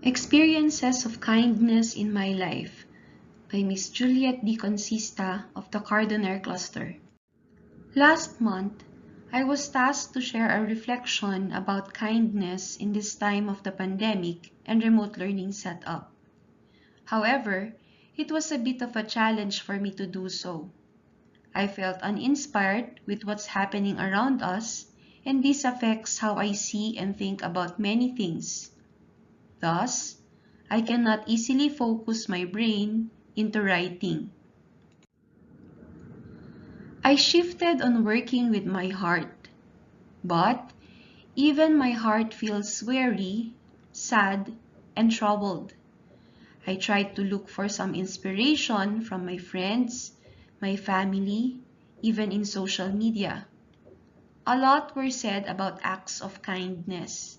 Experiences of Kindness in My Life by Miss Juliet D. Consista of the Cardoner Cluster. Last month, I was tasked to share a reflection about kindness in this time of the pandemic and remote learning setup. However, it was a bit of a challenge for me to do so. I felt uninspired with what's happening around us, and this affects how I see and think about many things. Thus, I cannot easily focus my brain into writing. I shifted on working with my heart, but even my heart feels weary, sad, and troubled. I tried to look for some inspiration from my friends, my family, even in social media. A lot were said about acts of kindness.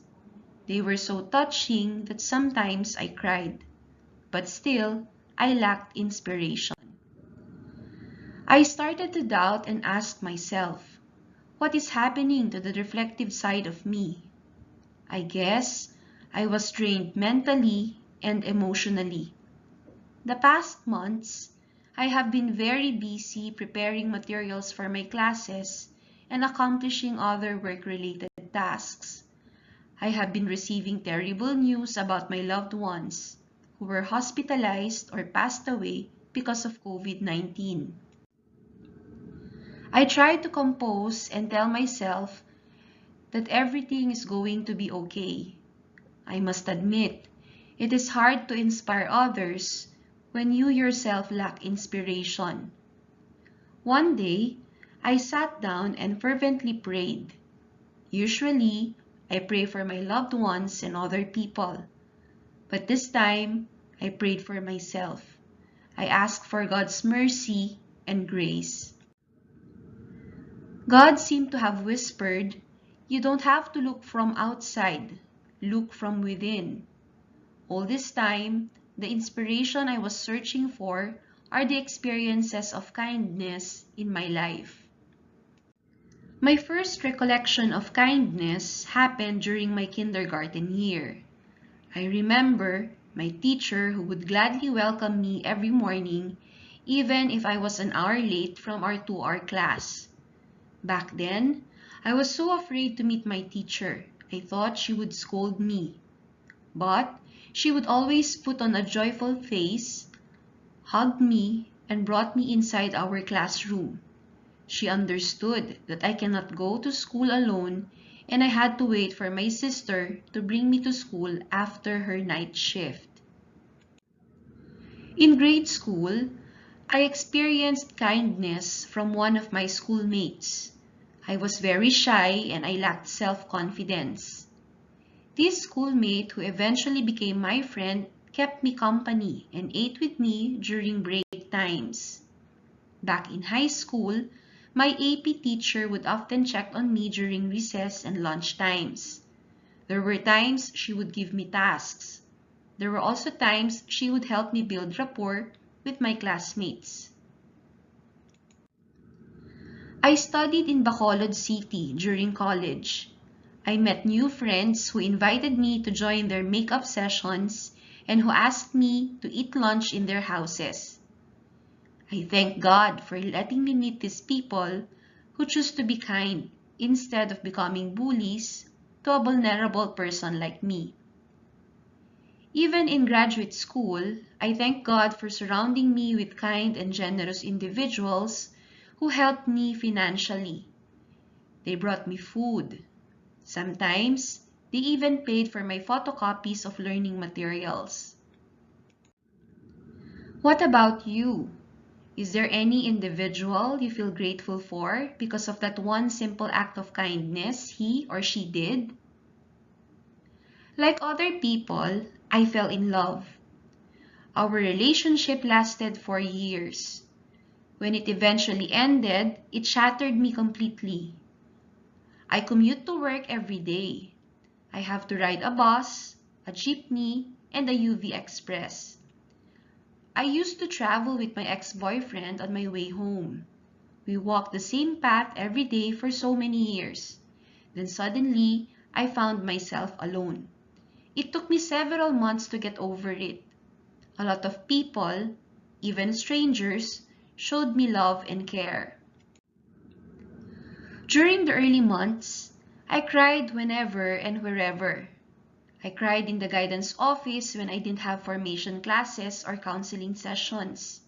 They were so touching that sometimes I cried, but still, I lacked inspiration. I started to doubt and ask myself, what is happening to the reflective side of me? I guess I was drained mentally and emotionally. The past months, I have been very busy preparing materials for my classes and accomplishing other work-related tasks. I have been receiving terrible news about my loved ones who were hospitalized or passed away because of COVID-19. I try to compose and tell myself that everything is going to be okay. I must admit, it is hard to inspire others when you yourself lack inspiration. One day, I sat down and fervently prayed. Usually, I pray for my loved ones and other people. But this time, I prayed for myself. I asked for God's mercy and grace. God seemed to have whispered, "You don't have to look from outside, look from within." All this time, the inspiration I was searching for are the experiences of kindness in my life. My first recollection of kindness happened during my kindergarten year. I remember my teacher who would gladly welcome me every morning, even if I was an hour late from our 2-hour class. Back then, I was so afraid to meet my teacher. I thought she would scold me. But she would always put on a joyful face, hugged me, and brought me inside our classroom. She understood that I cannot go to school alone, and I had to wait for my sister to bring me to school after her night shift. In grade school, I experienced kindness from one of my schoolmates. I was very shy and I lacked self-confidence. This schoolmate, who eventually became my friend, kept me company and ate with me during break times. Back in high school, my AP teacher would often check on me during recess and lunch times. There were times she would give me tasks. There were also times she would help me build rapport with my classmates. I studied in Bacolod City during college. I met new friends who invited me to join their makeup sessions and who asked me to eat lunch in their houses. I thank God for letting me meet these people who choose to be kind instead of becoming bullies to a vulnerable person like me. Even in graduate school, I thank God for surrounding me with kind and generous individuals who helped me financially. They brought me food. Sometimes, they even paid for my photocopies of learning materials. What about you? Is there any individual you feel grateful for because of that one simple act of kindness he or she did? Like other people, I fell in love. Our relationship lasted for years. When it eventually ended, it shattered me completely. I commute to work every day. I have to ride a bus, a jeepney, and a UV Express. I used to travel with my ex-boyfriend on my way home. We walked the same path every day for so many years. Then suddenly, I found myself alone. It took me several months to get over it. A lot of people, even strangers, showed me love and care. During the early months, I cried whenever and wherever. I cried in the guidance office when I didn't have formation classes or counseling sessions.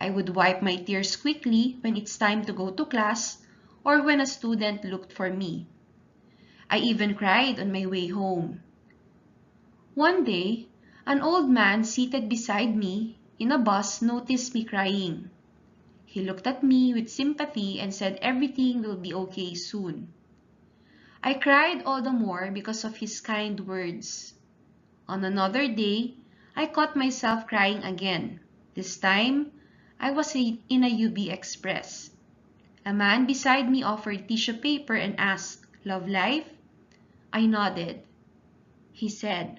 I would wipe my tears quickly when it's time to go to class or when a student looked for me. I even cried on my way home. One day, an old man seated beside me in a bus noticed me crying. He looked at me with sympathy and said everything will be okay soon. I cried all the more because of his kind words. On another day, I caught myself crying again. This time, I was in a UB Express. A man beside me offered tissue paper and asked, "Love life?" I nodded. He said,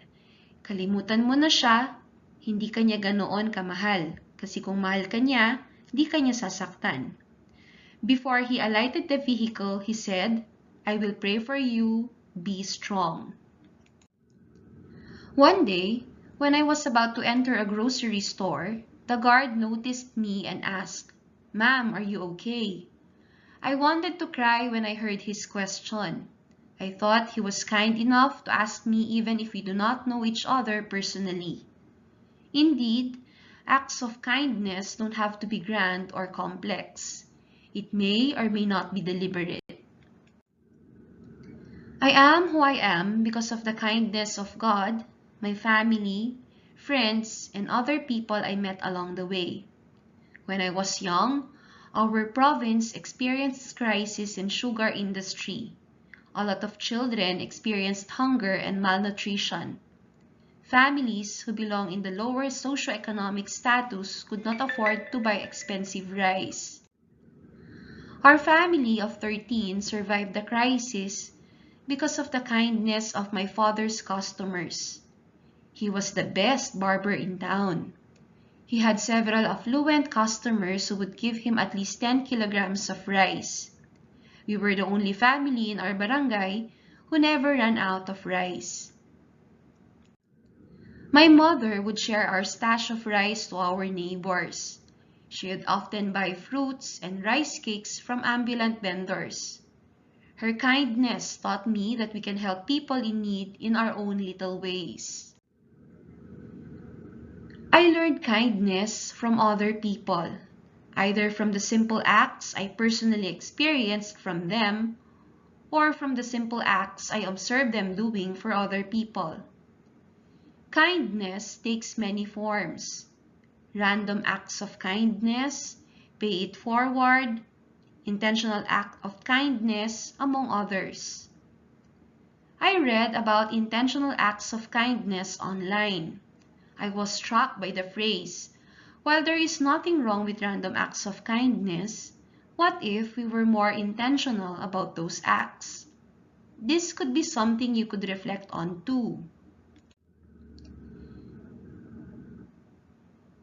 "Kalimutan mo na siya, hindi ka niya ganoon kamahal. Kasi kung mahal ka niya, di ka niya sasaktan." Before he alighted the vehicle, he said, "I will pray for you, be strong." One day, when I was about to enter a grocery store, the guard noticed me and asked, "Ma'am, are you okay?" I wanted to cry when I heard his question. I thought he was kind enough to ask me even if we do not know each other personally. Indeed, acts of kindness don't have to be grand or complex. It may or may not be deliberate. I am who I am because of the kindness of God, my family, friends, and other people I met along the way. When I was young, our province experienced crisis in sugar industry. A lot of children experienced hunger and malnutrition. Families who belong in the lower socioeconomic status could not afford to buy expensive rice. Our family of 13 survived the crisis because of the kindness of my father's customers. He was the best barber in town. He had several affluent customers who would give him at least 10 kilograms of rice. We were the only family in our barangay who never ran out of rice. My mother would share our stash of rice to our neighbors. She would often buy fruits and rice cakes from ambulant vendors. Her kindness taught me that we can help people in need in our own little ways. I learned kindness from other people, either from the simple acts I personally experienced from them or from the simple acts I observed them doing for other people. Kindness takes many forms. Random acts of kindness, pay it forward, intentional act of kindness, among others. I read about intentional acts of kindness online. I was struck by the phrase, "While there is nothing wrong with random acts of kindness, what if we were more intentional about those acts?" This could be something you could reflect on too.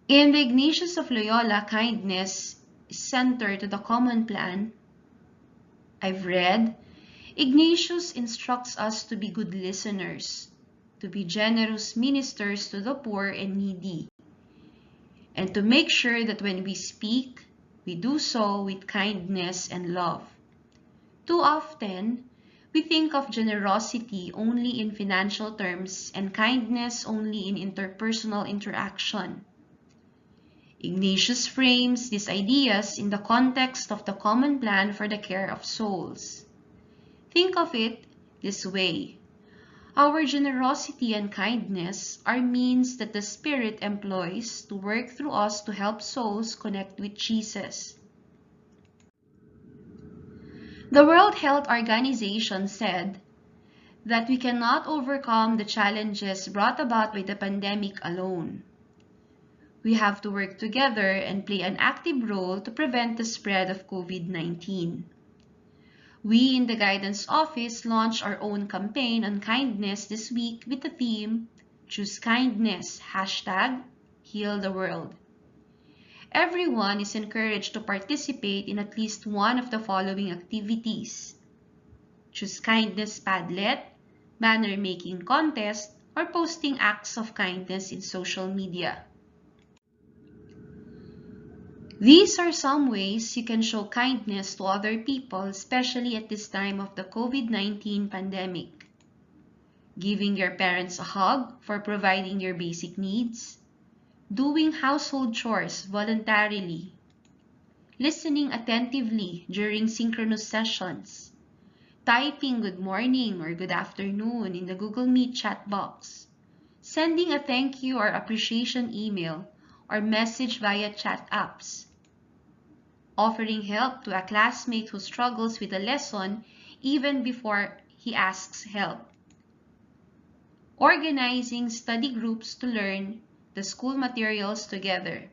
In the Ignatius of Loyola, kindness is centered to the common plan. I've read, Ignatius instructs us to be good listeners, to be generous ministers to the poor and needy, and to make sure that when we speak, we do so with kindness and love. Too often, we think of generosity only in financial terms and kindness only in interpersonal interaction. Ignatius frames these ideas in the context of the common plan for the care of souls. Think of it this way. Our generosity and kindness are means that the Spirit employs to work through us to help souls connect with Jesus. The World Health Organization said that we cannot overcome the challenges brought about by the pandemic alone. We have to work together and play an active role to prevent the spread of COVID-19. We in the Guidance Office launched our own campaign on kindness this week with the theme, Choose Kindness, #Heal the World. Everyone is encouraged to participate in at least one of the following activities: Choose Kindness Padlet, banner making contest, or posting acts of kindness in social media. These are some ways you can show kindness to other people, especially at this time of the COVID-19 pandemic. Giving your parents a hug for providing your basic needs. Doing household chores voluntarily. Listening attentively during synchronous sessions. Typing good morning or good afternoon in the Google Meet chat box. Sending a thank you or appreciation email or message via chat apps. Offering help to a classmate who struggles with a lesson even before he asks help. Organizing study groups to learn the school materials together.